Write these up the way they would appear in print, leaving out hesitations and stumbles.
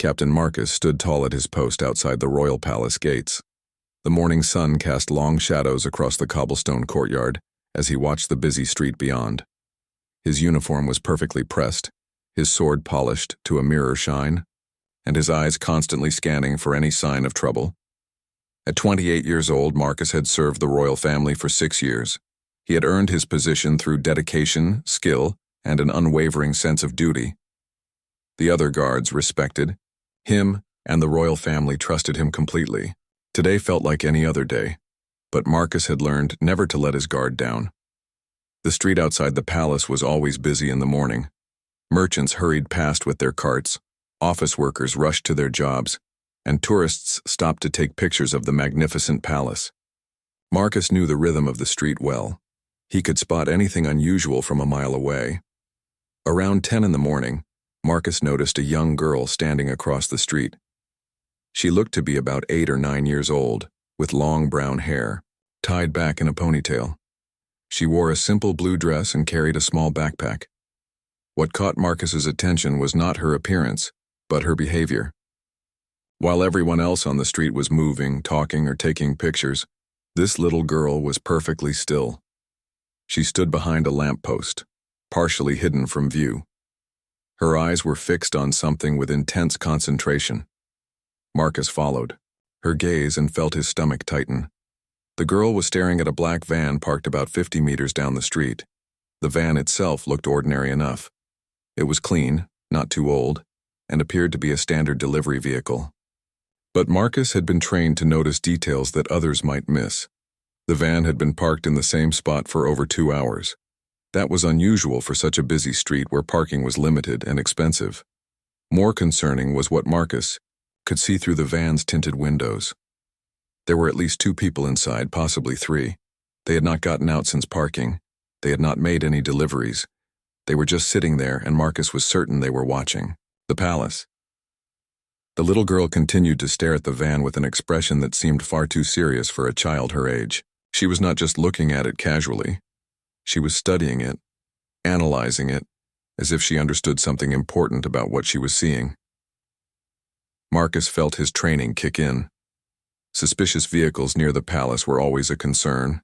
Captain Marcus stood tall at his post outside the royal palace gates. The morning sun cast long shadows across the cobblestone courtyard as he watched the busy street beyond. His uniform was perfectly pressed, his sword polished to a mirror shine, and his eyes constantly scanning for any sign of trouble. At 28 years old, Marcus had served the royal family for 6 years. He had earned his position through dedication, skill, and an unwavering sense of duty. The other guards respected him, and the royal family trusted him completely. Today felt like any other day, but Marcus had learned never to let his guard down. The street outside the palace was always busy in the morning. Merchants hurried past with their carts, office workers rushed to their jobs, and tourists stopped to take pictures of the magnificent palace. Marcus knew the rhythm of the street well. He could spot anything unusual from a mile away. Around 10 in the morning, Marcus noticed a young girl standing across the street. She looked to be about 8 or 9 years old, with long brown hair, tied back in a ponytail. She wore a simple blue dress and carried a small backpack. What caught Marcus's attention was not her appearance, but her behavior. While everyone else on the street was moving, talking, or taking pictures, this little girl was perfectly still. She stood behind a lamppost, partially hidden from view. Her eyes were fixed on something with intense concentration. Marcus followed her gaze and felt his stomach tighten. The girl was staring at a black van parked about 50 meters down the street. The van itself looked ordinary enough. It was clean, not too old, and appeared to be a standard delivery vehicle. But Marcus had been trained to notice details that others might miss. The van had been parked in the same spot for over 2 hours. That was unusual for such a busy street where parking was limited and expensive. More concerning was what Marcus could see through the van's tinted windows. There were at least 2 people inside, possibly 3. They had not gotten out since parking. They had not made any deliveries. They were just sitting there, and Marcus was certain they were watching the palace. The little girl continued to stare at the van with an expression that seemed far too serious for a child her age. She was not just looking at it casually. She was studying it, analyzing it, as if she understood something important about what she was seeing. Marcus felt his training kick in. Suspicious vehicles near the palace were always a concern.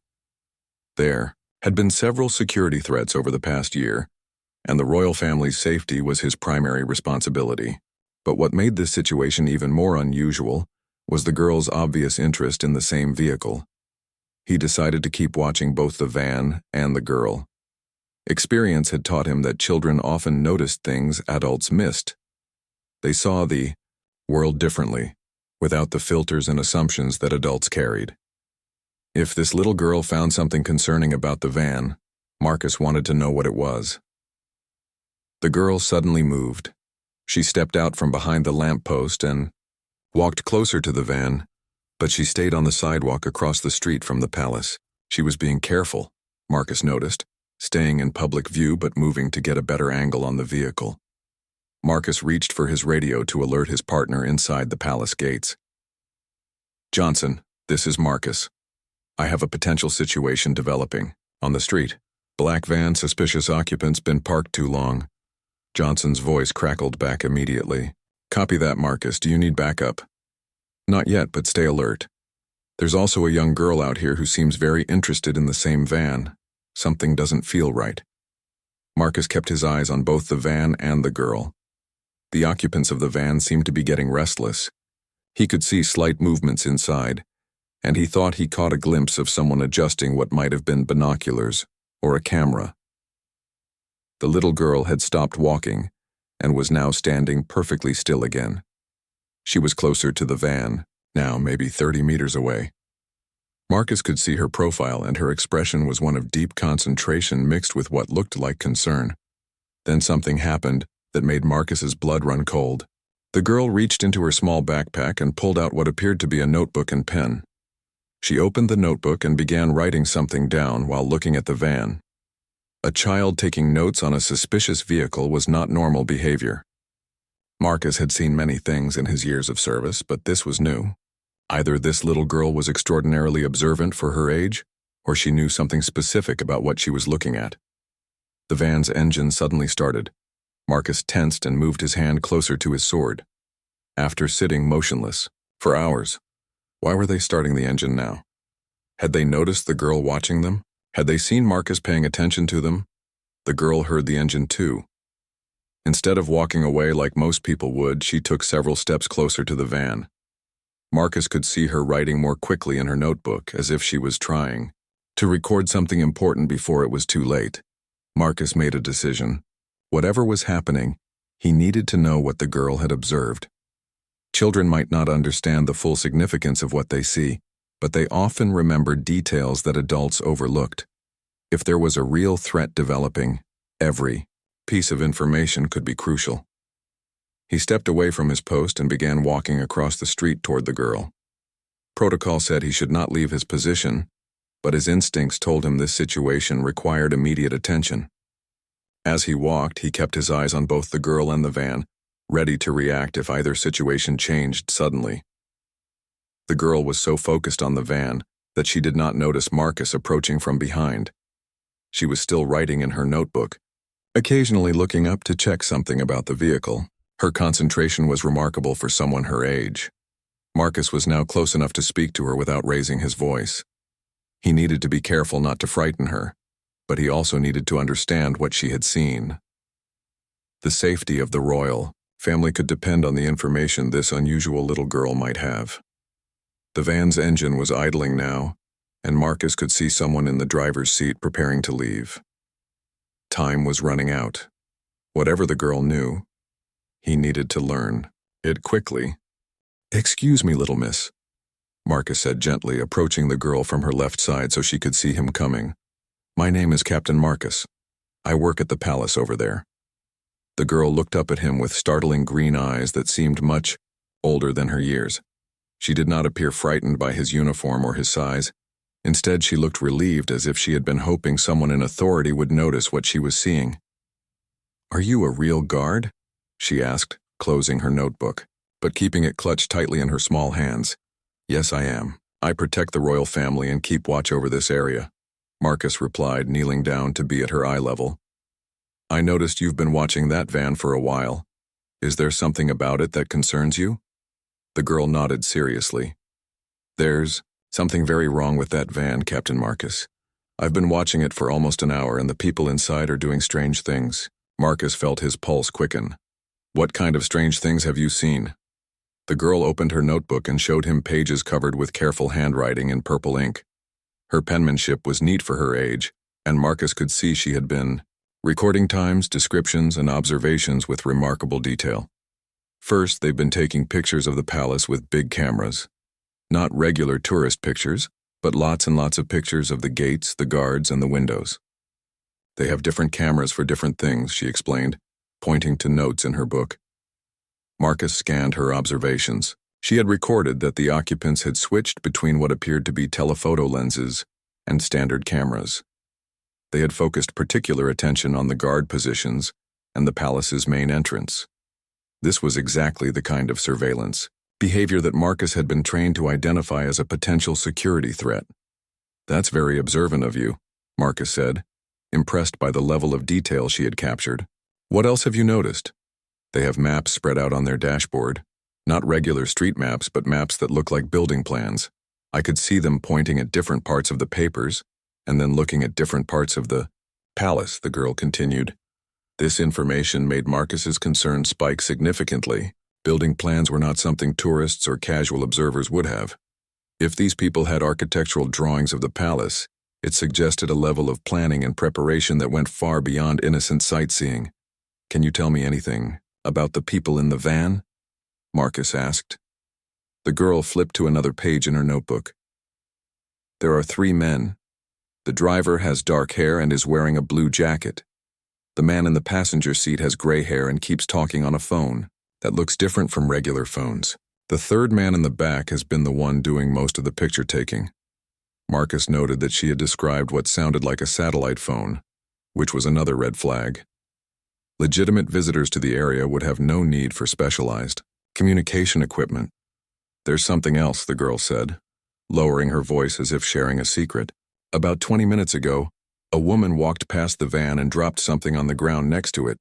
There had been several security threats over the past year, and the royal family's safety was his primary responsibility. But what made this situation even more unusual was the girl's obvious interest in the same vehicle. He decided to keep watching both the van and the girl. Experience had taught him that children often noticed things adults missed. They saw the world differently, without the filters and assumptions that adults carried. If this little girl found something concerning about the van, Marcus wanted to know what it was. The girl suddenly moved. She stepped out from behind the lamppost and walked closer to the van, but she stayed on the sidewalk across the street from the palace. She was being careful, Marcus noticed, staying in public view but moving to get a better angle on the vehicle. Marcus reached for his radio to alert his partner inside the palace gates. "Johnson, this is Marcus. I have a potential situation developing. On the street. Black van, suspicious occupants, been parked too long." Johnson's voice crackled back immediately. "Copy that, Marcus. Do you need backup?" "Not yet, but stay alert. There's also a young girl out here who seems very interested in the same van. Something doesn't feel right." Marcus kept his eyes on both the van and the girl. The occupants of the van seemed to be getting restless. He could see slight movements inside, and he thought he caught a glimpse of someone adjusting what might have been binoculars or a camera. The little girl had stopped walking and was now standing perfectly still again. She was closer to the van, now maybe 30 meters away. Marcus could see her profile, and her expression was one of deep concentration mixed with what looked like concern. Then something happened that made Marcus's blood run cold. The girl reached into her small backpack and pulled out what appeared to be a notebook and pen. She opened the notebook and began writing something down while looking at the van. A child taking notes on a suspicious vehicle was not normal behavior. Marcus had seen many things in his years of service, but this was new. Either this little girl was extraordinarily observant for her age, or she knew something specific about what she was looking at. The van's engine suddenly started. Marcus tensed and moved his hand closer to his sword. after sitting motionless for hours. Why were they starting the engine now? Had they noticed the girl watching them? Had they seen Marcus paying attention to them? The girl heard the engine too. Instead of walking away like most people would, she took several steps closer to the van. Marcus could see her writing more quickly in her notebook, as if she was trying to record something important before it was too late. Marcus made a decision. Whatever was happening, he needed to know what the girl had observed. Children might not understand the full significance of what they see, but they often remember details that adults overlooked. If there was a real threat developing, every piece of information could be crucial. He stepped away from his post and began walking across the street toward the girl. Protocol said he should not leave his position, but his instincts told him this situation required immediate attention. As he walked, he kept his eyes on both the girl and the van, ready to react if either situation changed suddenly. The girl was so focused on the van that she did not notice Marcus approaching from behind. She was still writing in her notebook, occasionally looking up to check something about the vehicle. Her concentration was remarkable for someone her age. Marcus was now close enough to speak to her without raising his voice. He needed to be careful not to frighten her, but he also needed to understand what she had seen. The safety of the royal family could depend on the information this unusual little girl might have. The van's engine was idling now, and Marcus could see someone in the driver's seat preparing to leave. Time was running out. Whatever the girl knew, he needed to learn it quickly. "Excuse me, little miss," Marcus said gently, approaching the girl from her left side so she could see him coming. "My name is Captain Marcus. I work at the palace over there." The girl looked up at him with startling green eyes that seemed much older than her years. She did not appear frightened by his uniform or his size. Instead, she looked relieved, as if she had been hoping someone in authority would notice what she was seeing. "Are you a real guard?" she asked, closing her notebook, but keeping it clutched tightly in her small hands. "Yes, I am. I protect the royal family and keep watch over this area," Marcus replied, kneeling down to be at her eye level. "I noticed you've been watching that van for a while. Is there something about it that concerns you?" The girl nodded seriously. "There's something very wrong with that van, Captain Marcus. I've been watching it for almost an hour, and the people inside are doing strange things." Marcus felt his pulse quicken. "What kind of strange things have you seen?" The girl opened her notebook and showed him pages covered with careful handwriting in purple ink. Her penmanship was neat for her age, and Marcus could see she had been recording times, descriptions, and observations with remarkable detail. First, they've been taking pictures of the palace with big cameras. Not regular tourist pictures, but lots and lots of pictures of the gates, the guards, and the windows. They have different cameras for different things, she explained, pointing to notes in her book. Marcus scanned her observations. She had recorded that the occupants had switched between what appeared to be telephoto lenses and standard cameras. They had focused particular attention on the guard positions and the palace's main entrance. This was exactly the kind of surveillance behavior that Marcus had been trained to identify as a potential security threat. "That's very observant of you," Marcus said, impressed by the level of detail she had captured. "What else have you noticed?" "They have maps spread out on their dashboard. Not regular street maps, but maps that look like building plans. I could see them pointing at different parts of the papers, and then looking at different parts of the palace," the girl continued. This information made Marcus's concern spike significantly. Building plans were not something tourists or casual observers would have. If these people had architectural drawings of the palace, it suggested a level of planning and preparation that went far beyond innocent sightseeing. "Can you tell me anything about the people in the van?" Marcus asked. The girl flipped to another page in her notebook. "There are 3 men. The driver has dark hair and is wearing a blue jacket. The man in the passenger seat has gray hair and keeps talking on a phone that looks different from regular phones. The 3rd man in the back has been the one doing most of the picture taking." Marcus noted that she had described what sounded like a satellite phone, which was another red flag. Legitimate visitors to the area would have no need for specialized communication equipment. "There's something else," the girl said, lowering her voice as if sharing a secret. "About 20 minutes ago, a woman walked past the van and dropped something on the ground next to it.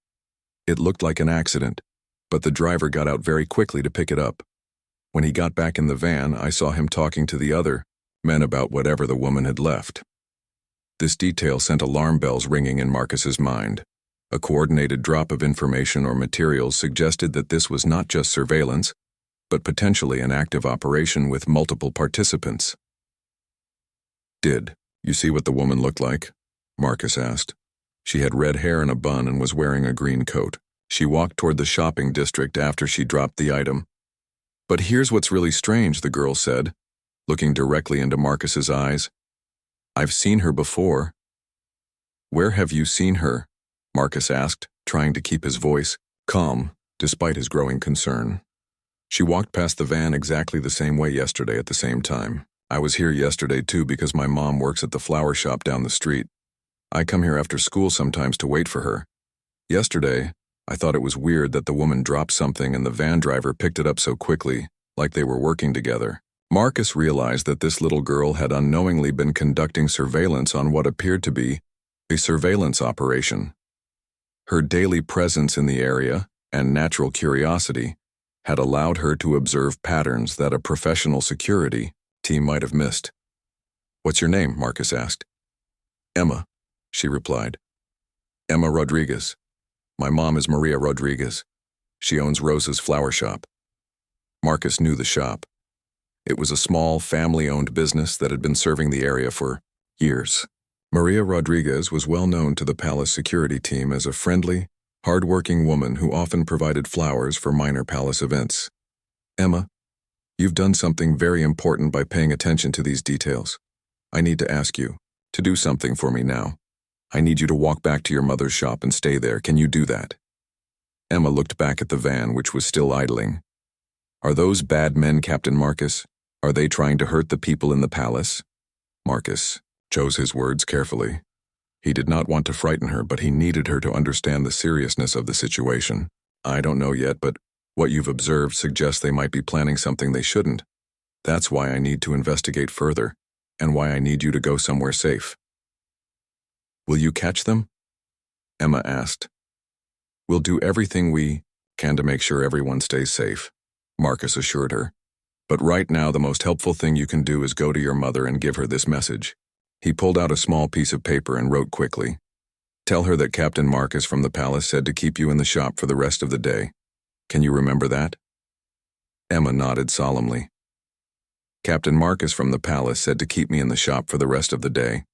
It looked like an accident. but the driver got out very quickly to pick it up. When he got back in the van, I saw him talking to the other men about whatever the woman had left. This detail sent alarm bells ringing in Marcus's mind. A coordinated drop of information or materials suggested that this was not just surveillance, but potentially an active operation with multiple participants. "Did you see what the woman looked like?" Marcus asked. She had red hair and a bun and was wearing a green coat. She walked toward the shopping district after she dropped the item. "But here's what's really strange," the girl said, looking directly into Marcus's eyes. "I've seen her before." "Where have you seen her?" Marcus asked, trying to keep his voice calm despite his growing concern. "She walked past the van exactly the same way yesterday at the same time. I was here yesterday too because my mom works at the flower shop down the street. I come here after school sometimes to wait for her. Yesterday, I thought it was weird that the woman dropped something and the van driver picked it up so quickly, like they were working together." Marcus realized that this little girl had unknowingly been conducting surveillance on what appeared to be a surveillance operation. Her daily presence in the area and natural curiosity had allowed her to observe patterns that a professional security team might have missed. "What's your name?" Marcus asked. "Emma," she replied. "Emma Rodriguez. My mom is Maria Rodriguez. She owns Rosa's flower shop." Marcus knew the shop. It was a small, family-owned business that had been serving the area for years. Maria Rodriguez was well known to the palace security team as a friendly, hard-working woman who often provided flowers for minor palace events. "Emma, you've done something very important by paying attention to these details. I need to ask you to do something for me now. I need you to walk back to your mother's shop and stay there. Can you do that?" Emma looked back at the van, which was still idling. "Are those bad men, Captain Marcus? Are they trying to hurt the people in the palace?" Marcus chose his words carefully. He did not want to frighten her, but he needed her to understand the seriousness of the situation. "I don't know yet, but what you've observed suggests they might be planning something they shouldn't. That's why I need to investigate further, and why I need you to go somewhere safe." "Will you catch them?" Emma asked. "We'll do everything we can to make sure everyone stays safe," Marcus assured her. "But right now the most helpful thing you can do is go to your mother and give her this message." He pulled out a small piece of paper and wrote quickly. "Tell her that Captain Marcus from the palace said to keep you in the shop for the rest of the day. Can you remember that?" Emma nodded solemnly. "Captain Marcus from the palace said to keep me in the shop for the rest of the day."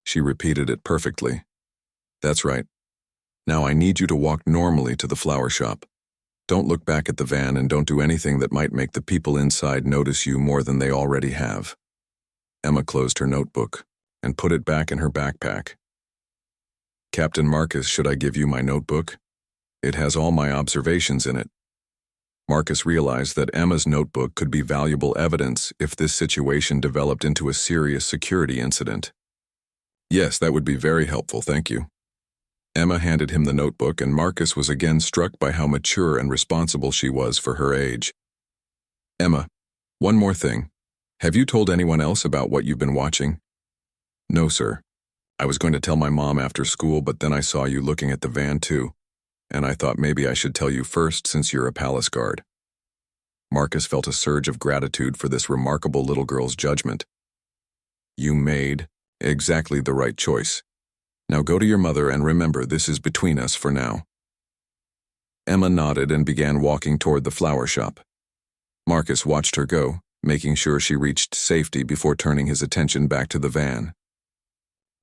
She repeated it perfectly. "That's right. Now I need you to walk normally to the flower shop. Don't look back at the van and don't do anything that might make the people inside notice you more than they already have." Emma closed her notebook and put it back in her backpack. "Captain Marcus, should I give you my notebook? It has all my observations in it." Marcus realized that Emma's notebook could be valuable evidence if this situation developed into a serious security incident. "Yes, that would be very helpful, thank you." Emma handed him the notebook, and Marcus was again struck by how mature and responsible she was for her age. "Emma, one more thing. Have you told anyone else about what you've been watching?" "No, sir. I was going to tell my mom after school, but then I saw you looking at the van too, and I thought maybe I should tell you first since you're a palace guard." Marcus felt a surge of gratitude for this remarkable little girl's judgment. "You made exactly the right choice. Now go to your mother and remember this is between us for now." Emma nodded and began walking toward the flower shop. Marcus watched her go, making sure she reached safety before turning his attention back to the van.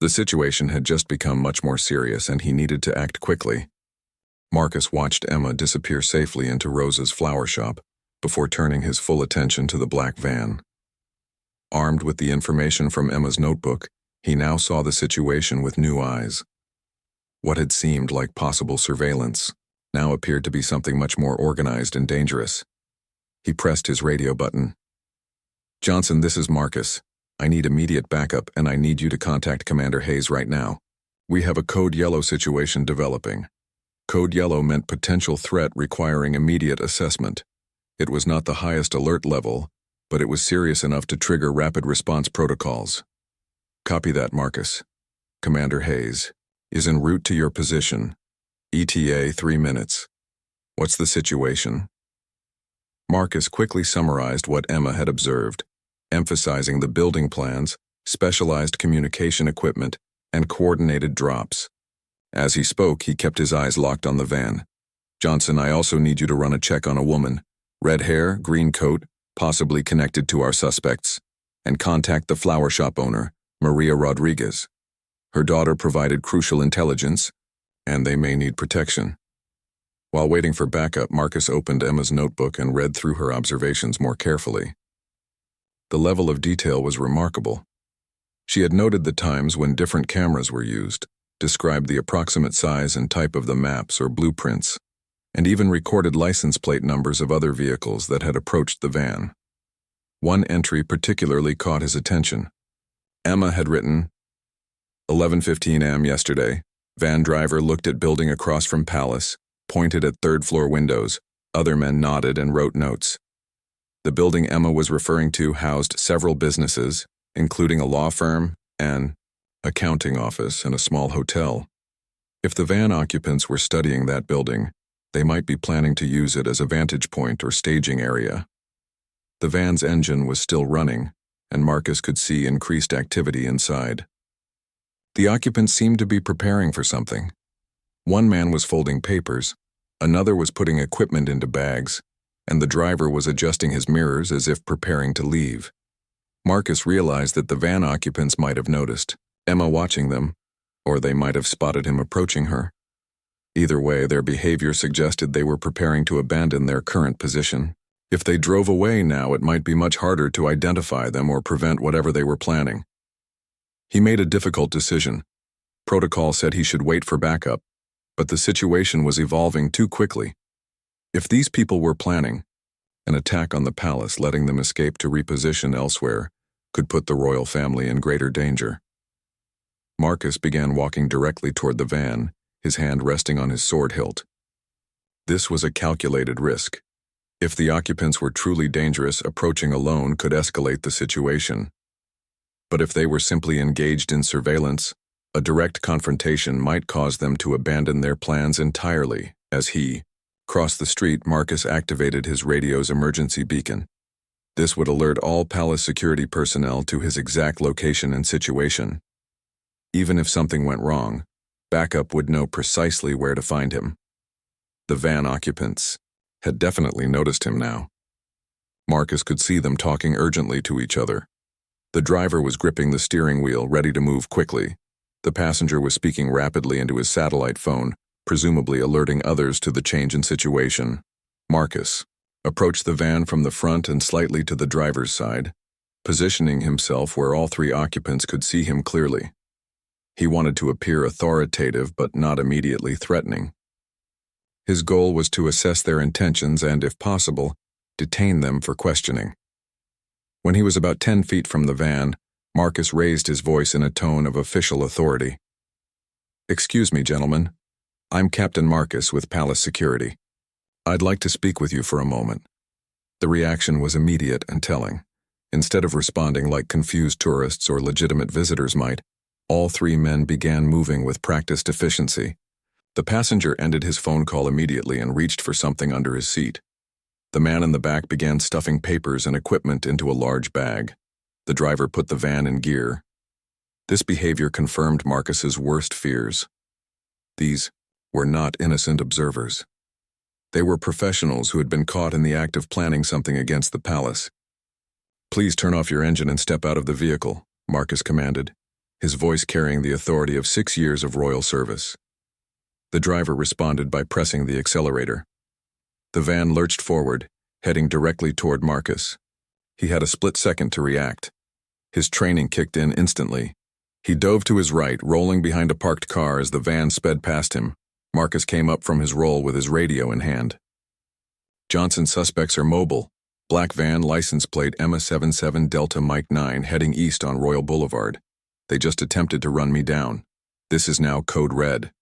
The situation had just become much more serious and he needed to act quickly. Marcus watched Emma disappear safely into Rosa's flower shop before turning his full attention to the black van. Armed with the information from Emma's notebook, he now saw the situation with new eyes. What had seemed like possible surveillance now appeared to be something much more organized and dangerous. He pressed his radio button. "Johnson, this is Marcus. I need immediate backup and I need you to contact Commander Hayes right now. We have a Code Yellow situation developing." Code Yellow meant potential threat requiring immediate assessment. It was not the highest alert level, but it was serious enough to trigger rapid response protocols. "Copy that, Marcus. Commander Hayes is en route to your position. ETA 3 minutes. What's the situation? Marcus quickly summarized what Emma had observed, emphasizing the building plans, specialized communication equipment, and coordinated drops. As he spoke, he kept his eyes locked on the van. Johnson, I also need you to run a check on a woman. Red hair, green coat, possibly connected to our suspects. And contact the flower shop owner, Maria Rodriguez. Her daughter provided crucial intelligence, and they may need protection. While waiting for backup, Marcus opened Emma's notebook and read through her observations more carefully. The level of detail was remarkable. She had noted the times when different cameras were used, described the approximate size and type of the maps or blueprints, and even recorded license plate numbers of other vehicles that had approached the van. One entry particularly caught his attention. Emma had written, 11:15 a.m. yesterday, van driver looked at building across from Palace, pointed at third-floor windows. Other men nodded and wrote notes. The building Emma was referring to housed several businesses, including a law firm, an accounting office, and a small hotel. If the van occupants were studying that building, they might be planning to use it as a vantage point or staging area. The van's engine was still running, and Marcus could see increased activity inside. The occupants seemed to be preparing for something. One man was folding papers, another was putting equipment into bags, and the driver was adjusting his mirrors as if preparing to leave. Marcus realized that the van occupants might have noticed Emma watching them, or they might have spotted him approaching her. Either way, their behavior suggested they were preparing to abandon their current position. If they drove away now, it might be much harder to identify them or prevent whatever they were planning. He made a difficult decision. Protocol said he should wait for backup, but the situation was evolving too quickly. If these people were planning an attack on the palace, letting them escape to reposition elsewhere could put the royal family in greater danger. Marcus began walking directly toward the van, his hand resting on his sword hilt. This was a calculated risk. If the occupants were truly dangerous, approaching alone could escalate the situation. But if they were simply engaged in surveillance, a direct confrontation might cause them to abandon their plans entirely. As he crossed the street, Marcus activated his radio's emergency beacon. This would alert all palace security personnel to his exact location and situation. Even if something went wrong, backup would know precisely where to find him. The van occupants had definitely noticed him now. Marcus could see them talking urgently to each other. The driver was gripping the steering wheel, ready to move quickly. The passenger was speaking rapidly into his satellite phone, presumably alerting others to the change in situation. Marcus approached the van from the front and slightly to the driver's side, positioning himself where all three occupants could see him clearly. He wanted to appear authoritative but not immediately threatening. His goal was to assess their intentions and, if possible, detain them for questioning. When he was about 10 feet from the van, Marcus raised his voice in a tone of official authority. "Excuse me, gentlemen. I'm Captain Marcus with Palace Security. I'd like to speak with you for a moment." The reaction was immediate and telling. Instead of responding like confused tourists or legitimate visitors might, all three men began moving with practiced efficiency. The passenger ended his phone call immediately and reached for something under his seat. The man in the back began stuffing papers and equipment into a large bag. The driver put the van in gear. This behavior confirmed Marcus's worst fears. These were not innocent observers. They were professionals who had been caught in the act of planning something against the palace. "Please turn off your engine and step out of the vehicle," Marcus commanded, his voice carrying the authority of 6 years of royal service. The driver responded by pressing the accelerator. The van lurched forward, heading directly toward Marcus. He had a split second to react. His training kicked in instantly. He dove to his right, rolling behind a parked car as the van sped past him. Marcus came up from his roll with his radio in hand. "Johnson suspects are mobile. Black van, license plate Emma 77 Delta Mike 9, heading east on Royal Boulevard. They just attempted to run me down. This is now Code Red."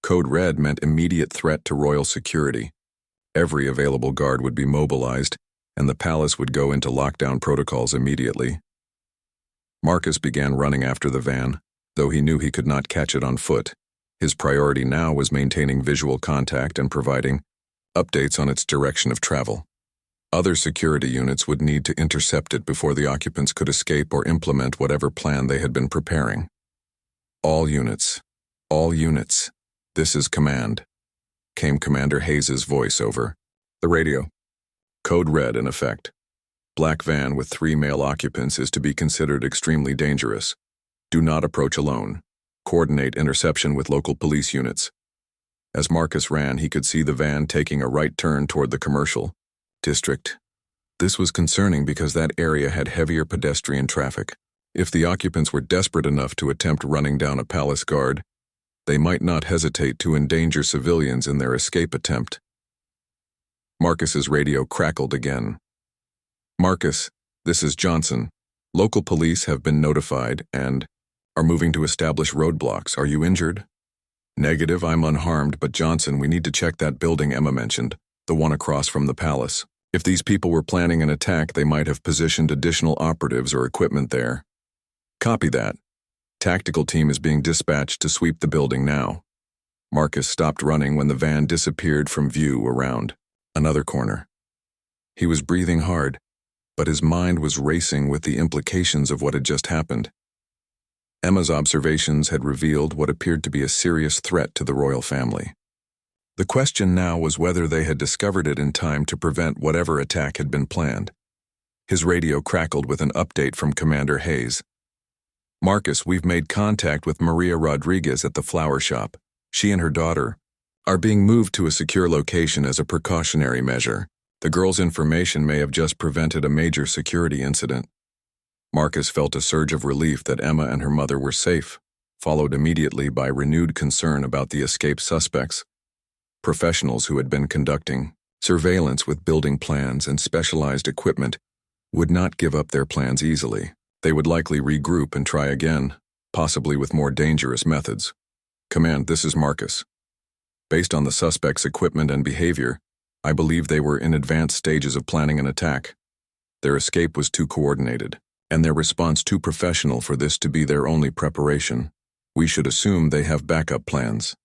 Code Red meant immediate threat to royal security. Every available guard would be mobilized, and the palace would go into lockdown protocols immediately. Marcus began running after the van, though he knew he could not catch it on foot. His priority now was maintaining visual contact and providing updates on its direction of travel. Other security units would need to intercept it before the occupants could escape or implement whatever plan they had been preparing. All units, this is command, came Commander Hayes's voice over the radio. Code red in effect. Black van with 3 male occupants is to be considered extremely dangerous. Do not approach alone. Coordinate interception with local police units. As Marcus ran, he could see the van taking a right turn toward the commercial district. This was concerning because that area had heavier pedestrian traffic. If the occupants were desperate enough to attempt running down a palace guard, they might not hesitate to endanger civilians in their escape attempt. Marcus's radio crackled again. Marcus, this is Johnson. Local police have been notified and are moving to establish roadblocks. Are you injured? Negative, I'm unharmed, but Johnson, we need to check that building Emma mentioned, the one across from the palace. If these people were planning an attack, they might have positioned additional operatives or equipment there. Copy that. Tactical team is being dispatched to sweep the building now. Marcus stopped running when the van disappeared from view around another corner. He was breathing hard, but his mind was racing with the implications of what had just happened. Emma's observations had revealed what appeared to be a serious threat to the royal family. The question now was whether they had discovered it in time to prevent whatever attack had been planned. His radio crackled with an update from Commander Hayes. Marcus, we've made contact with Maria Rodriguez at the flower shop. She and her daughter are being moved to a secure location as a precautionary measure. The girl's information may have just prevented a major security incident. Marcus felt a surge of relief that Emma and her mother were safe, followed immediately by renewed concern about the escaped suspects. Professionals who had been conducting surveillance with building plans and specialized equipment would not give up their plans easily. They would likely regroup and try again, possibly with more dangerous methods. Command, this is Marcus. Based on the suspects' equipment and behavior, I believe they were in advanced stages of planning an attack. Their escape was too coordinated, and their response too professional for this to be their only preparation. We should assume they have backup plans.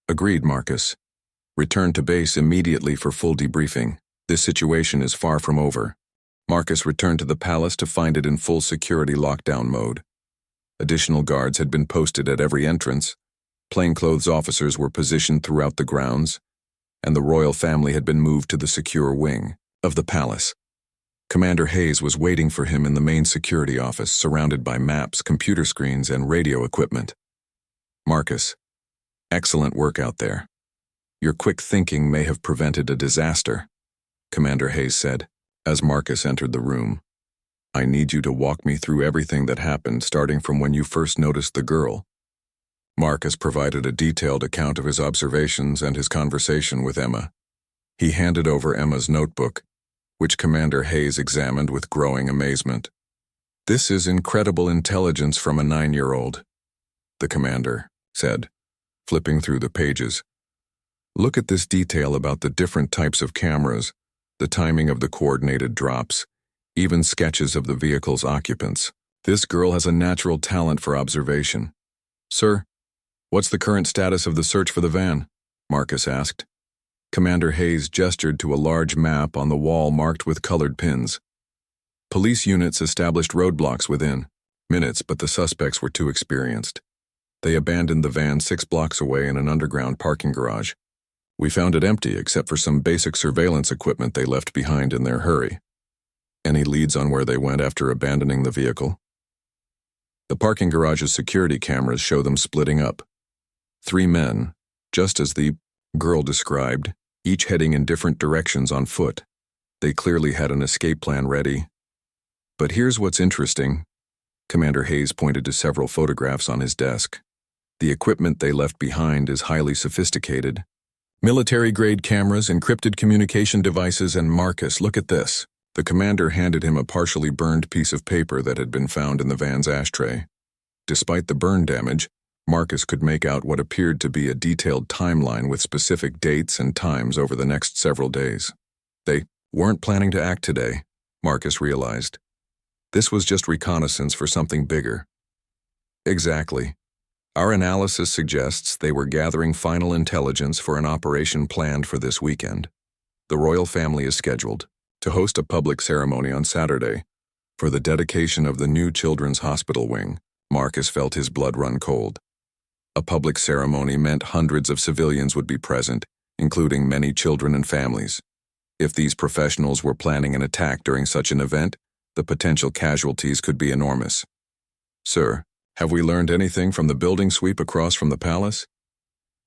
Agreed, Marcus. Return to base immediately for full debriefing. This situation is far from over. Marcus returned to the palace to find it in full security lockdown mode. Additional guards had been posted at every entrance. Plainclothes officers were positioned throughout the grounds, and the royal family had been moved to the secure wing of the palace. Commander Hayes was waiting for him in the main security office, surrounded by maps, computer screens, and radio equipment. Marcus, excellent work out there. Your quick thinking may have prevented a disaster, Commander Hayes said, as Marcus entered the room. I need you to walk me through everything that happened, starting from when you first noticed the girl. Marcus provided a detailed account of his observations and his conversation with Emma. He handed over Emma's notebook, which Commander Hayes examined with growing amazement. This is incredible intelligence from a 9-year-old, the commander said, flipping through the pages. Look at this detail about the different types of cameras, the timing of the coordinated drops, even sketches of the vehicle's occupants. This girl has a natural talent for observation. Sir, what's the current status of the search for the van? Marcus asked. Commander Hayes gestured to a large map on the wall marked with colored pins. Police units established roadblocks within minutes, but the suspects were too experienced. They abandoned the van 6 blocks away in an underground parking garage. We found it empty except for some basic surveillance equipment they left behind in their hurry. Any leads on where they went after abandoning the vehicle? The parking garage's security cameras show them splitting up. 3 men, just as the girl described, each heading in different directions on foot. They clearly had an escape plan ready. But here's what's interesting. Commander Hayes pointed to several photographs on his desk. The equipment they left behind is highly sophisticated. Military-grade cameras, encrypted communication devices, and Marcus, look at this. The commander handed him a partially burned piece of paper that had been found in the van's ashtray. Despite the burn damage, Marcus could make out what appeared to be a detailed timeline with specific dates and times over the next several days. They weren't planning to act today, Marcus realized. This was just reconnaissance for something bigger. Exactly. Our analysis suggests they were gathering final intelligence for an operation planned for this weekend. The royal family is scheduled to host a public ceremony on Saturday for the dedication of the new children's hospital wing. Marcus felt his blood run cold. A public ceremony meant hundreds of civilians would be present, including many children and families. If these professionals were planning an attack during such an event, the potential casualties could be enormous. "Sir, have we learned anything from the building sweep across from the palace?"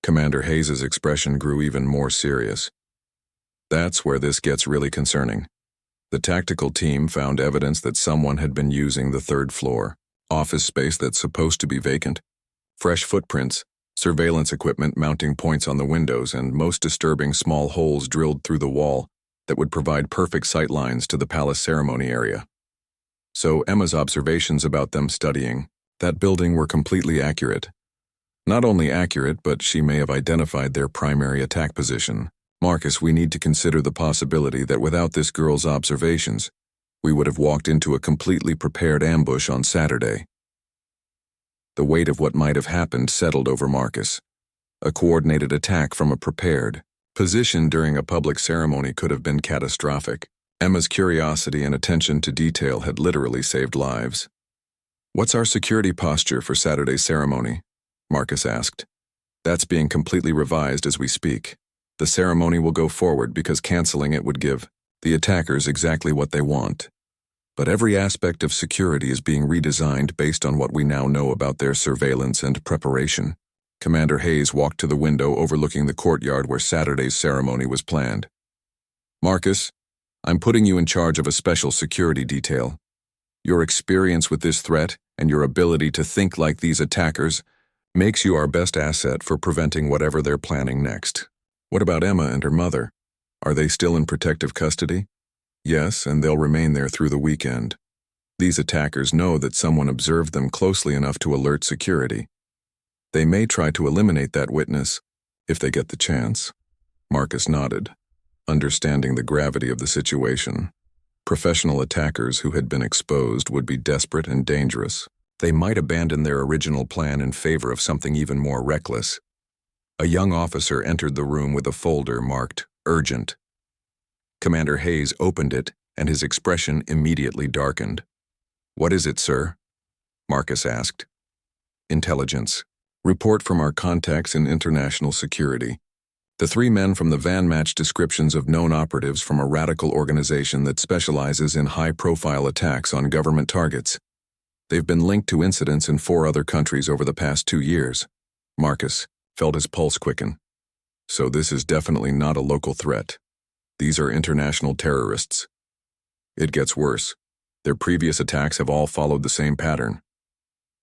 Commander Hayes's expression grew even more serious. "That's where this gets really concerning. The tactical team found evidence that someone had been using the third floor, office space that's supposed to be vacant. Fresh footprints, surveillance equipment mounting points on the windows, and most disturbing, small holes drilled through the wall that would provide perfect sight lines to the palace ceremony area." So Emma's observations about them studying that building were completely accurate. Not only accurate, but she may have identified their primary attack position. "Marcus, we need to consider the possibility that without this girl's observations, we would have walked into a completely prepared ambush on Saturday." The weight of what might have happened settled over Marcus. A coordinated attack from a prepared position during a public ceremony could have been catastrophic. Emma's curiosity and attention to detail had literally saved lives. "What's our security posture for Saturday's ceremony?" Marcus asked. "That's being completely revised as we speak. The ceremony will go forward because canceling it would give the attackers exactly what they want. But every aspect of security is being redesigned based on what we now know about their surveillance and preparation." Commander Hayes walked to the window overlooking the courtyard where Saturday's ceremony was planned. "Marcus, I'm putting you in charge of a special security detail. Your experience with this threat and your ability to think like these attackers makes you our best asset for preventing whatever they're planning next." "What about Emma and her mother? Are they still in protective custody?" "Yes, and they'll remain there through the weekend. These attackers know that someone observed them closely enough to alert security. They may try to eliminate that witness if they get the chance." Marcus nodded, understanding the gravity of the situation. Professional attackers who had been exposed would be desperate and dangerous. They might abandon their original plan in favor of something even more reckless. A young officer entered the room with a folder marked "Urgent." Commander Hayes opened it, and his expression immediately darkened. "What is it, sir?" Marcus asked. "Intelligence. Report from our contacts in international security. The 3 men from the van match descriptions of known operatives from a radical organization that specializes in high-profile attacks on government targets. They've been linked to incidents in 4 other countries over the past 2 years." Marcus felt his pulse quicken. "So this is definitely not a local threat. These are international terrorists." It gets worse. Their previous attacks have all followed the same pattern.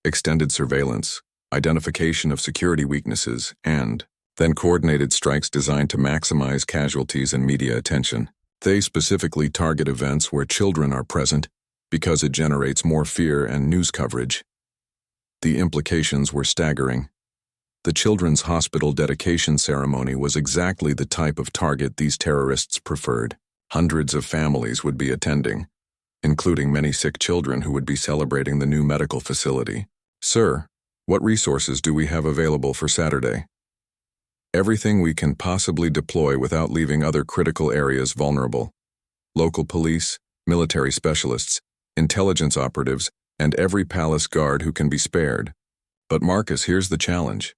Extended surveillance, identification of security weaknesses, and then coordinated strikes designed to maximize casualties and media attention. They specifically target events where children are present because it generates more fear and news coverage. The implications were staggering. The children's hospital dedication ceremony was exactly the type of target these terrorists preferred. Hundreds of families would be attending, including many sick children who would be celebrating the new medical facility. "Sir, what resources do we have available for Saturday?" "Everything we can possibly deploy without leaving other critical areas vulnerable. Local police, military specialists, intelligence operatives, and every palace guard who can be spared. But Marcus, here's the challenge.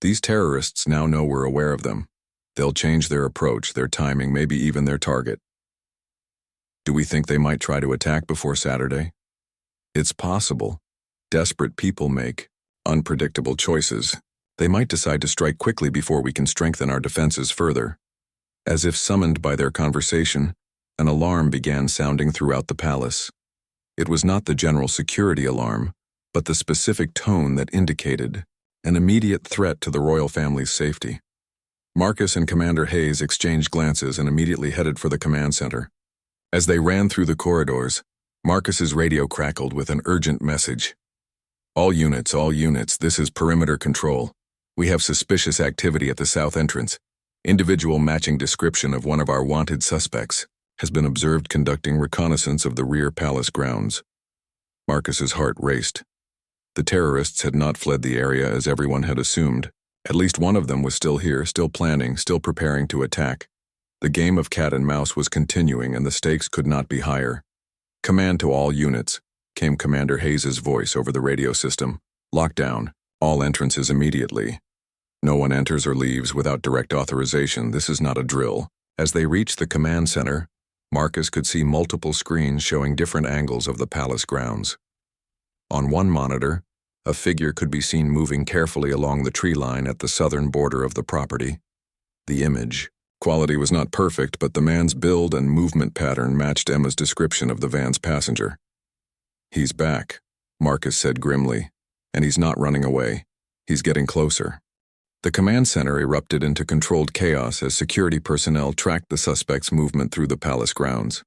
These terrorists now know we're aware of them. They'll change their approach, their timing, maybe even their target. Do we think they might try to attack before Saturday?" "It's possible. Desperate people make unpredictable choices. They might decide to strike quickly before we can strengthen our defenses further." As if summoned by their conversation, an alarm began sounding throughout the palace. It was not the general security alarm, but the specific tone that indicated an immediate threat to the royal family's safety. Marcus and Commander Hayes exchanged glances and immediately headed for the command center. As they ran through the corridors, Marcus's radio crackled with an urgent message. All units, this is perimeter control. We have suspicious activity at the south entrance. Individual matching description of one of our wanted suspects has been observed conducting reconnaissance of the rear palace grounds." Marcus's heart raced. The terrorists had not fled the area as everyone had assumed. At least one of them was still here, still planning, still preparing to attack. The game of cat and mouse was continuing and the stakes could not be higher. "Command to all units," came Commander Hayes's voice over the radio system. "Lockdown. All entrances immediately. No one enters or leaves without direct authorization. This is not a drill." As they reached the command center, Marcus could see multiple screens showing different angles of the palace grounds. On one monitor, a figure could be seen moving carefully along the tree line at the southern border of the property. The image quality was not perfect, but the man's build and movement pattern matched Emma's description of the van's passenger. "He's back," Marcus said grimly, "and he's not running away. He's getting closer." The command center erupted into controlled chaos as security personnel tracked the suspect's movement through the palace grounds.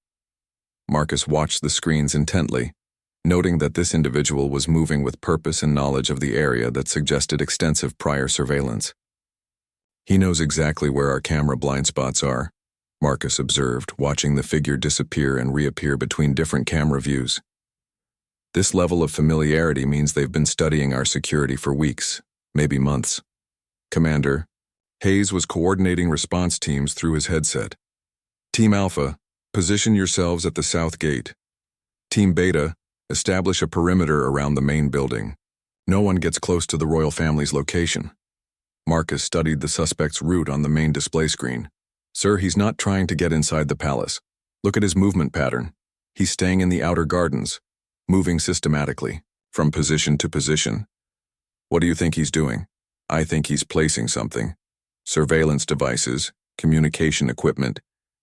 Marcus watched the screens intently, noting that this individual was moving with purpose and knowledge of the area that suggested extensive prior surveillance. "He knows exactly where our camera blind spots are," Marcus observed, watching the figure disappear and reappear between different camera views. "This level of familiarity means they've been studying our security for weeks, maybe months." "Commander," Hayes was coordinating response teams through his headset. "Team Alpha, position yourselves at the south gate. Team Beta, establish a perimeter around the main building. No one gets close to the royal family's location." Marcus studied the suspect's route on the main display screen. "Sir, he's not trying to get inside the palace. Look at his movement pattern. He's staying in the outer gardens, moving systematically, from position to position." "What do you think he's doing?" "I think he's placing something. Surveillance devices, communication equipment,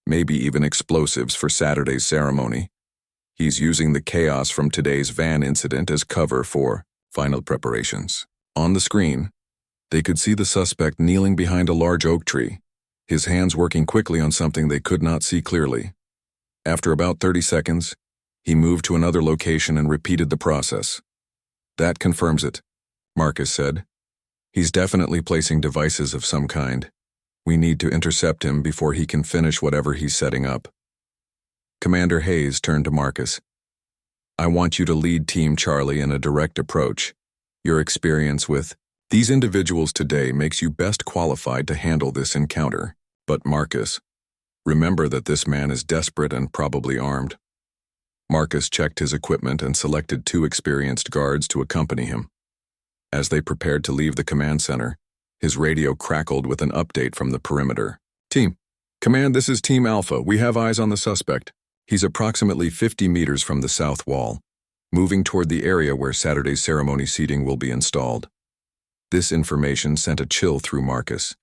maybe even explosives for Saturday's ceremony. He's using the chaos from today's van incident as cover for final preparations." On the screen, they could see the suspect kneeling behind a large oak tree, his hands working quickly on something they could not see clearly. After about 30 seconds, he moved to another location and repeated the process. "That confirms it," Marcus said. "He's definitely placing devices of some kind. We need to intercept him before he can finish whatever he's setting up." Commander Hayes turned to Marcus. "I want you to lead Team Charlie in a direct approach. Your experience with these individuals today makes you best qualified to handle this encounter. But Marcus, remember that this man is desperate and probably armed." Marcus checked his equipment and selected 2 experienced guards to accompany him. As they prepared to leave the command center, his radio crackled with an update from the perimeter. Command, this is Team Alpha. We have eyes on the suspect. He's approximately 50 meters from the south wall, moving toward the area where Saturday's ceremony seating will be installed." This information sent a chill through Marcus.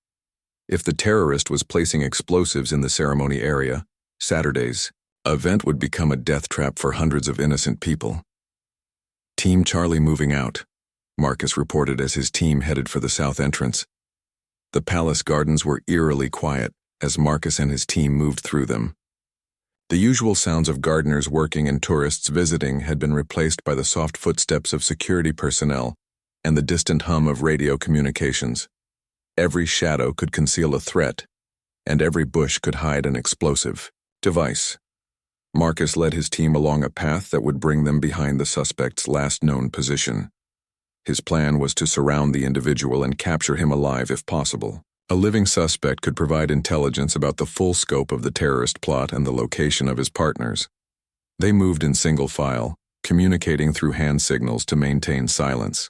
If the terrorist was placing explosives in the ceremony area, Saturday's event would become a death trap for hundreds of innocent people. "Team Charlie moving out," Marcus reported as his team headed for the south entrance. The palace gardens were eerily quiet as Marcus and his team moved through them. The usual sounds of gardeners working and tourists visiting had been replaced by the soft footsteps of security personnel and the distant hum of radio communications. Every shadow could conceal a threat, and every bush could hide an explosive device. Marcus led his team along a path that would bring them behind the suspect's last known position. His plan was to surround the individual and capture him alive if possible. A living suspect could provide intelligence about the full scope of the terrorist plot and the location of his partners. They moved in single file, communicating through hand signals to maintain silence.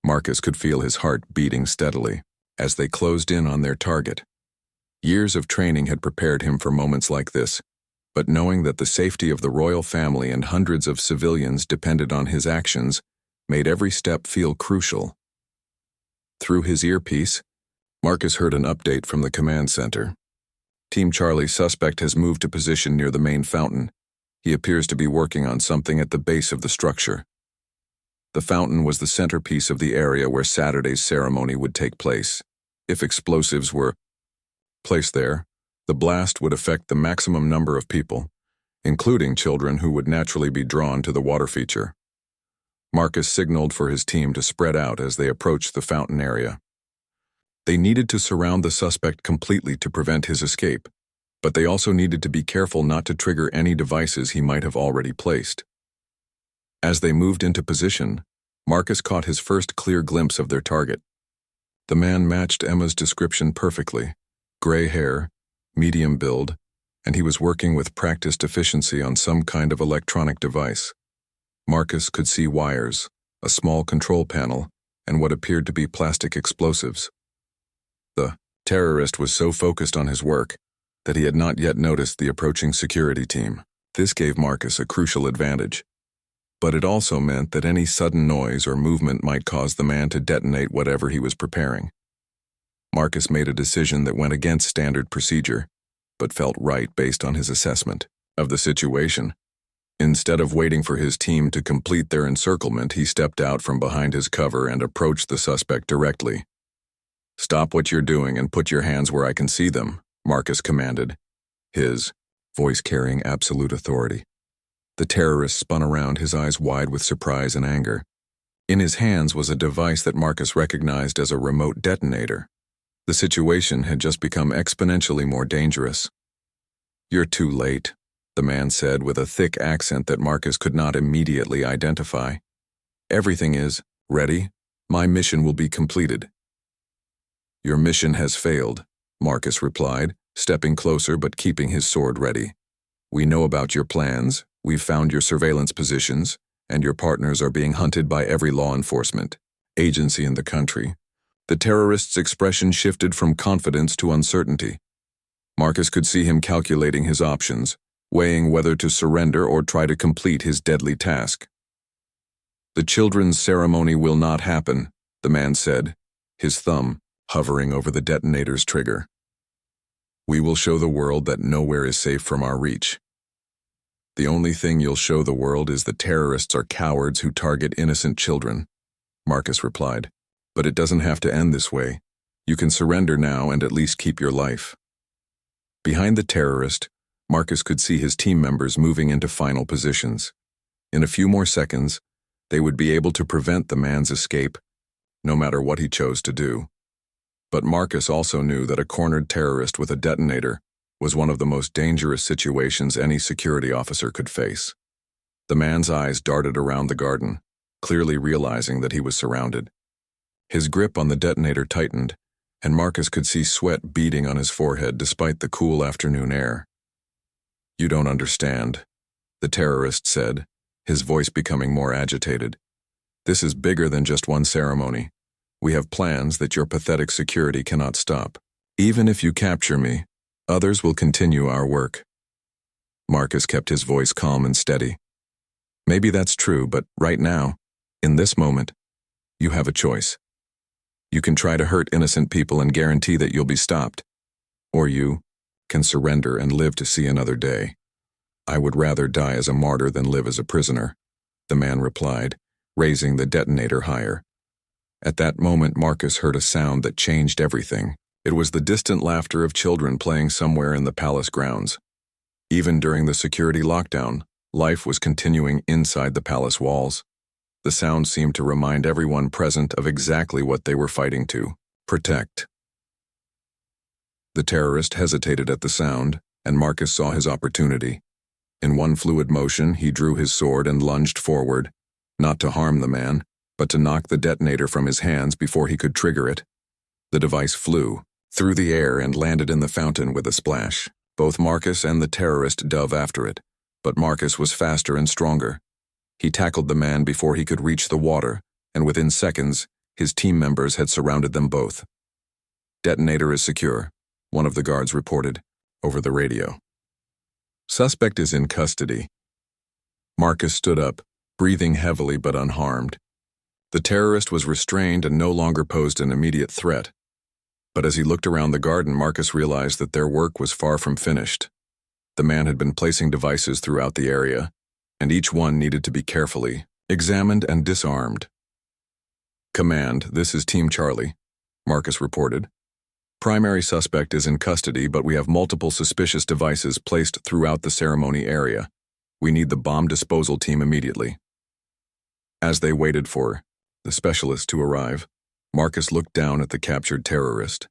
Marcus could feel his heart beating steadily as they closed in on their target. Years of training had prepared him for moments like this, but knowing that the safety of the royal family and hundreds of civilians depended on his actions made every step feel crucial. Through his earpiece, Marcus heard an update from the command center. "Team Charlie, suspect has moved to position near the main fountain. He appears to be working on something at the base of the structure." The fountain was the centerpiece of the area where Saturday's ceremony would take place. If explosives were placed there, the blast would affect the maximum number of people, including children who would naturally be drawn to the water feature. Marcus signaled for his team to spread out as they approached the fountain area. They needed to surround the suspect completely to prevent his escape, but they also needed to be careful not to trigger any devices he might have already placed. As they moved into position, Marcus caught his first clear glimpse of their target. The man matched Emma's description perfectly. Gray hair, medium build, and he was working with practiced efficiency on some kind of electronic device. Marcus could see wires, a small control panel, and what appeared to be plastic explosives. The terrorist was so focused on his work that he had not yet noticed the approaching security team. This gave Marcus a crucial advantage. But it also meant that any sudden noise or movement might cause the man to detonate whatever he was preparing. Marcus made a decision that went against standard procedure, but felt right based on his assessment of the situation. Instead of waiting for his team to complete their encirclement, he stepped out from behind his cover and approached the suspect directly. "Stop what you're doing and put your hands where I can see them," Marcus commanded, his voice carrying absolute authority. The terrorist spun around, his eyes wide with surprise and anger. In his hands was a device that Marcus recognized as a remote detonator. The situation had just become exponentially more dangerous. "You're too late," the man said with a thick accent that Marcus could not immediately identify. "Everything is ready. My mission will be completed." "Your mission has failed," Marcus replied, stepping closer but keeping his sword ready. "We know about your plans, we've found your surveillance positions, and your partners are being hunted by every law enforcement agency in the country." The terrorist's expression shifted from confidence to uncertainty. Marcus could see him calculating his options, weighing whether to surrender or try to complete his deadly task. "The children's ceremony will not happen," the man said, his thumb hovering over the detonator's trigger. "We will show the world that nowhere is safe from our reach." "The only thing you'll show the world is the terrorists are cowards who target innocent children," Marcus replied. "But it doesn't have to end this way. You can surrender now and at least keep your life." Behind the terrorist, Marcus could see his team members moving into final positions. In a few more seconds, they would be able to prevent the man's escape, no matter what he chose to do. But Marcus also knew that a cornered terrorist with a detonator was one of the most dangerous situations any security officer could face. The man's eyes darted around the garden, clearly realizing that he was surrounded. His grip on the detonator tightened, and Marcus could see sweat beading on his forehead despite the cool afternoon air. "You don't understand," the terrorist said, his voice becoming more agitated. "This is bigger than just one ceremony. We have plans that your pathetic security cannot stop. Even if you capture me, others will continue our work." Marcus kept his voice calm and steady. "Maybe that's true, but right now, in this moment, you have a choice. You can try to hurt innocent people and guarantee that you'll be stopped. Or you can surrender and live to see another day." "I would rather die as a martyr than live as a prisoner," the man replied, raising the detonator higher. At that moment, Marcus heard a sound that changed everything. It was the distant laughter of children playing somewhere in the palace grounds. Even during the security lockdown, life was continuing inside the palace walls. The sound seemed to remind everyone present of exactly what they were fighting to protect. The terrorist hesitated at the sound, and Marcus saw his opportunity. In one fluid motion, he drew his sword and lunged forward, not to harm the man, but to knock the detonator from his hands before he could trigger it. The device flew through the air and landed in the fountain with a splash. Both Marcus and the terrorist dove after it, but Marcus was faster and stronger. He tackled the man before he could reach the water, and within seconds, his team members had surrounded them both. "Detonator is secure," one of the guards reported, over the radio. "Suspect is in custody." Marcus stood up, breathing heavily but unharmed. The terrorist was restrained and no longer posed an immediate threat. But as he looked around the garden, Marcus realized that their work was far from finished. The man had been placing devices throughout the area, and each one needed to be carefully examined and disarmed. "Command, this is Team Charlie," Marcus reported. "Primary suspect is in custody, but we have multiple suspicious devices placed throughout the ceremony area. We need the bomb disposal team immediately." As they waited for the specialist to arrive, Marcus looked down at the captured terrorist.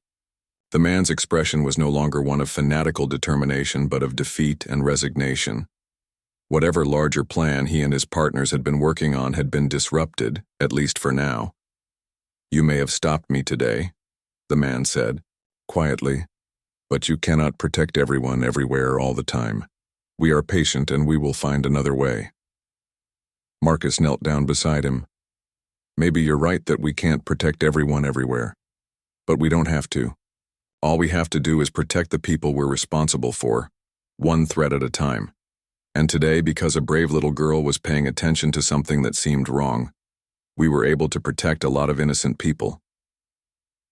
The man's expression was no longer one of fanatical determination but of defeat and resignation. Whatever larger plan he and his partners had been working on had been disrupted, at least for now. "You may have stopped me today," the man said, quietly, "but you cannot protect everyone everywhere all the time. We are patient and we will find another way." Marcus knelt down beside him. "Maybe you're right that we can't protect everyone everywhere. But we don't have to. All we have to do is protect the people we're responsible for, one threat at a time. And today, because a brave little girl was paying attention to something that seemed wrong, we were able to protect a lot of innocent people."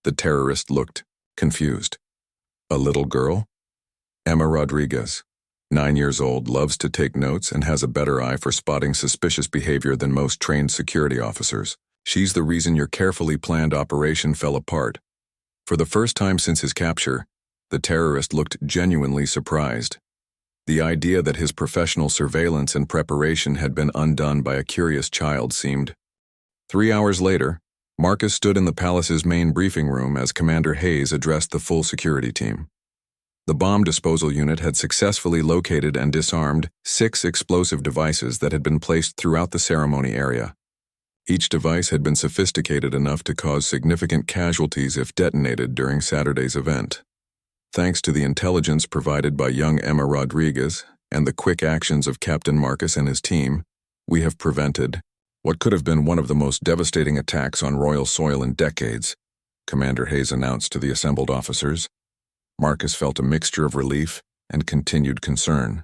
The terrorist looked confused. "A little girl?" "Emma Rodriguez, 9 years old, loves to take notes and has a better eye for spotting suspicious behavior than most trained security officers. She's the reason your carefully planned operation fell apart." For the first time since his capture, the terrorist looked genuinely surprised. The idea that his professional surveillance and preparation had been undone by a curious child seemed. 3 hours later, Marcus stood in the palace's main briefing room as Commander Hayes addressed the full security team. The bomb disposal unit had successfully located and disarmed 6 explosive devices that had been placed throughout the ceremony area. Each device had been sophisticated enough to cause significant casualties if detonated during Saturday's event. Thanks to the intelligence provided by young Emma Rodriguez and the quick actions of Captain Marcus and his team, we have prevented what could have been one of the most devastating attacks on royal soil in decades, Commander Hayes announced to the assembled officers. Marcus felt a mixture of relief and continued concern.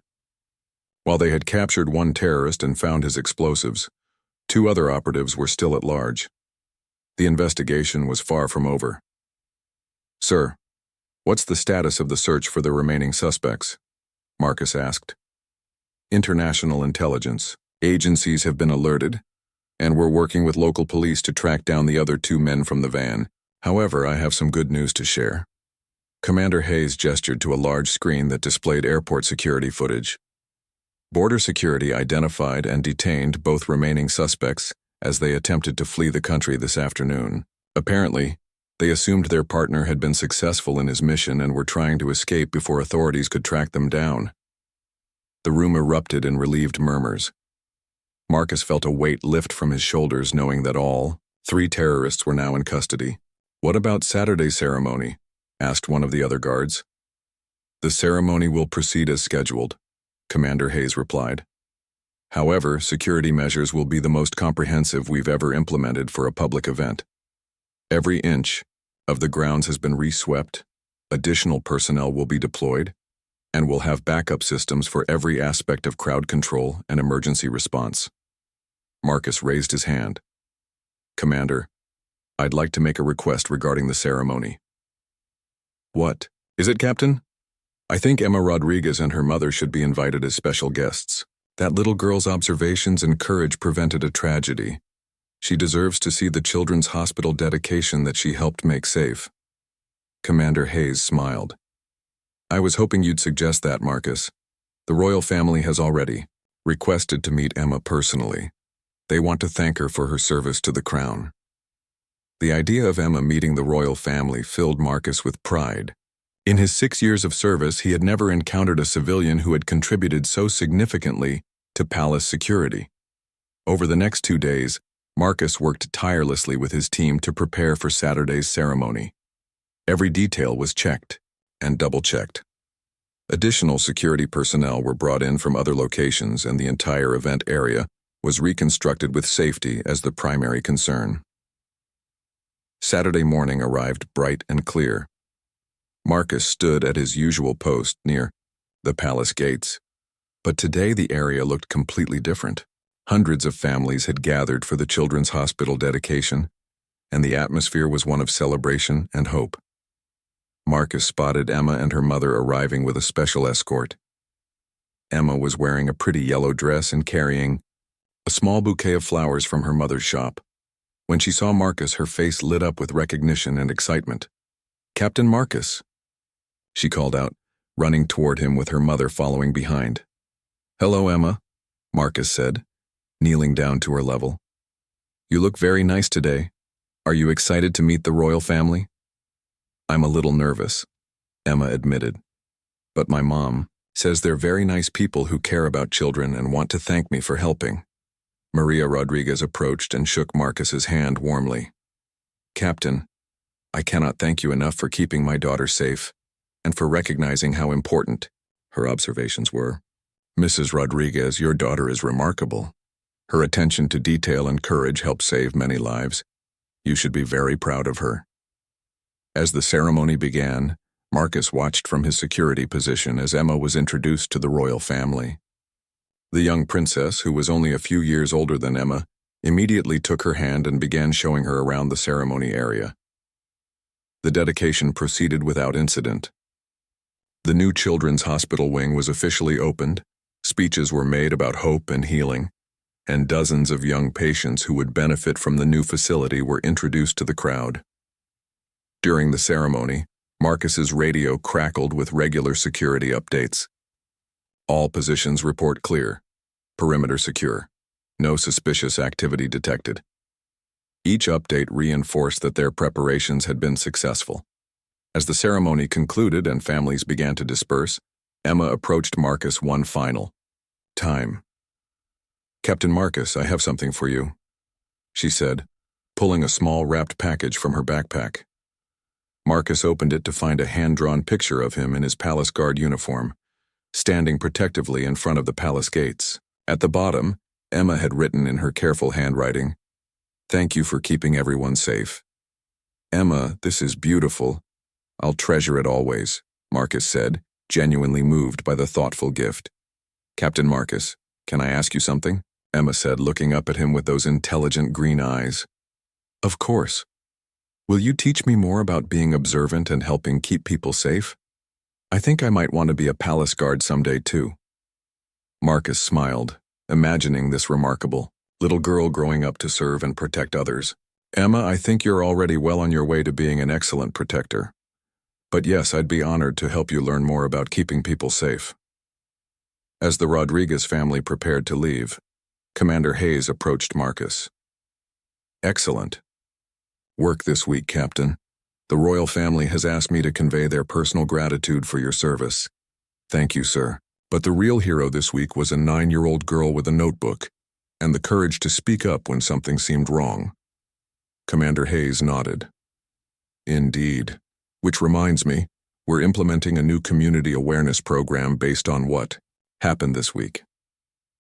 While they had captured one terrorist and found his explosives, 2 other operatives were still at large. The investigation was far from over. "Sir, what's the status of the search for the remaining suspects?" Marcus asked. "International intelligence agencies have been alerted, and we're working with local police to track down the other 2 men from the van. However, I have some good news to share." Commander Hayes gestured to a large screen that displayed airport security footage. Border security identified and detained both remaining suspects as they attempted to flee the country this afternoon. Apparently, they assumed their partner had been successful in his mission and were trying to escape before authorities could track them down. The room erupted in relieved murmurs. Marcus felt a weight lift from his shoulders knowing that all 3 terrorists were now in custody. "What about Saturday's ceremony?" asked one of the other guards. "The ceremony will proceed as scheduled," Commander Hayes replied. "However, security measures will be the most comprehensive we've ever implemented for a public event. Every inch of the grounds has been reswept, additional personnel will be deployed, and we'll have backup systems for every aspect of crowd control and emergency response." Marcus raised his hand. "Commander, I'd like to make a request regarding the ceremony." "What is it, Captain?" "I think Emma Rodriguez and her mother should be invited as special guests. That little girl's observations and courage prevented a tragedy. She deserves to see the children's hospital dedication that she helped make safe." Commander Hayes smiled. "I was hoping you'd suggest that, Marcus. The royal family has already requested to meet Emma personally. They want to thank her for her service to the crown." The idea of Emma meeting the royal family filled Marcus with pride. In his 6 years of service, he had never encountered a civilian who had contributed so significantly to palace security. Over the next 2 days, Marcus worked tirelessly with his team to prepare for Saturday's ceremony. Every detail was checked and double-checked. Additional security personnel were brought in from other locations, and the entire event area was reconstructed with safety as the primary concern. Saturday morning arrived bright and clear. Marcus stood at his usual post near the palace gates, but today the area looked completely different. Hundreds of families had gathered for the children's hospital dedication, and the atmosphere was one of celebration and hope. Marcus spotted Emma and her mother arriving with a special escort. Emma was wearing a pretty yellow dress and carrying a small bouquet of flowers from her mother's shop. When she saw Marcus, her face lit up with recognition and excitement. "Captain Marcus," she called out, running toward him with her mother following behind. "Hello, Emma," Marcus said, kneeling down to her level. "You look very nice today. Are you excited to meet the royal family?" "I'm a little nervous," Emma admitted. "But my mom Says they're very nice people who care about children and want to thank me for helping. Maria Rodriguez approached and shook Marcus's hand warmly. Captain, I cannot thank you enough for keeping my daughter safe and for recognizing how important her observations were. Mrs. Rodriguez, your daughter is remarkable. Her attention to detail and courage helped save many lives. You should be very proud of her. As the ceremony began, Marcus watched from his security position as Emma was introduced to the royal family. The young princess, who was only a few years older than Emma, immediately took her hand and began showing her around the ceremony area. The dedication proceeded without incident. The new children's hospital wing was officially opened, speeches were made about hope and healing, and dozens of young patients who would benefit from the new facility were introduced to the crowd. During the ceremony, Marcus's radio crackled with regular security updates. All positions report clear. Perimeter secure. No suspicious activity detected. Each update reinforced that their preparations had been successful. As the ceremony concluded and families began to disperse, Emma approached Marcus one final time. Captain Marcus, I have something for you, she said, pulling a small wrapped package from her backpack. Marcus opened it to find a hand-drawn picture of him in his palace guard uniform, standing protectively in front of the palace gates. At the bottom, Emma had written in her careful handwriting, "Thank you for keeping everyone safe." Emma, this is beautiful. I'll treasure it always, Marcus said, genuinely moved by the thoughtful gift. Captain Marcus, can I ask you something? Emma said, looking up at him with those intelligent green eyes. Of course. Will you teach me more about being observant and helping keep people safe? I think I might want to be a palace guard someday too. Marcus smiled, imagining this remarkable little girl growing up to serve and protect others. Emma, I think you're already well on your way to being an excellent protector. But yes, I'd be honored to help you learn more about keeping people safe. As the Rodriguez family prepared to leave, Commander Hayes approached Marcus. Excellent. Work this week, Captain. The royal family has asked me to convey their personal gratitude for your service. Thank you, sir. But the real hero this week was a 9-year-old girl with a notebook and the courage to speak up when something seemed wrong. Commander Hayes nodded. Indeed. Which reminds me, we're implementing a new community awareness program based on what happened this week.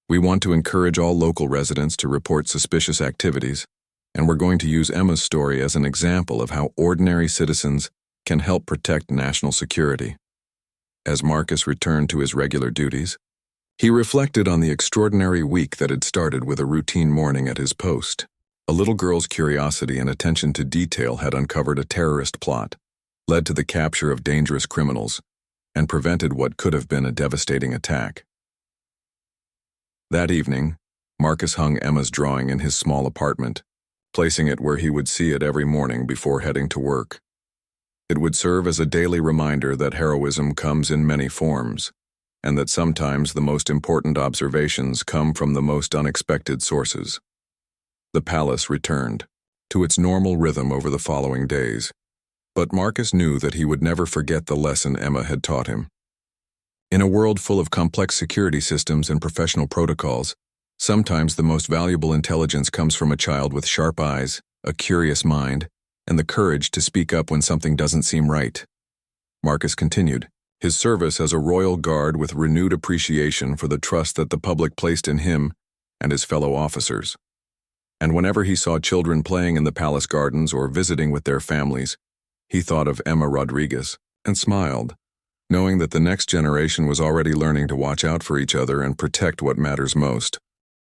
We want to encourage all local residents to report suspicious activities, and we're going to use Emma's story as an example of how ordinary citizens can help protect national security. As Marcus returned to his regular duties, he reflected on the extraordinary week that had started with a routine morning at his post. A little girl's curiosity and attention to detail had uncovered a terrorist plot, led to the capture of dangerous criminals, and prevented what could have been a devastating attack. That evening, Marcus hung Emma's drawing in his small apartment, placing it where he would see it every morning before heading to work. It would serve as a daily reminder that heroism comes in many forms, and that sometimes the most important observations come from the most unexpected sources. The palace returned to its normal rhythm over the following days, but Marcus knew that he would never forget the lesson Emma had taught him. In a world full of complex security systems and professional protocols, sometimes the most valuable intelligence comes from a child with sharp eyes, a curious mind, and the courage to speak up when something doesn't seem right. Marcus continued his service as a royal guard with renewed appreciation for the trust that the public placed in him and his fellow officers. And whenever he saw children playing in the palace gardens or visiting with their families, he thought of Emma Rodriguez and smiled, knowing that the next generation was already learning to watch out for each other and protect what matters most.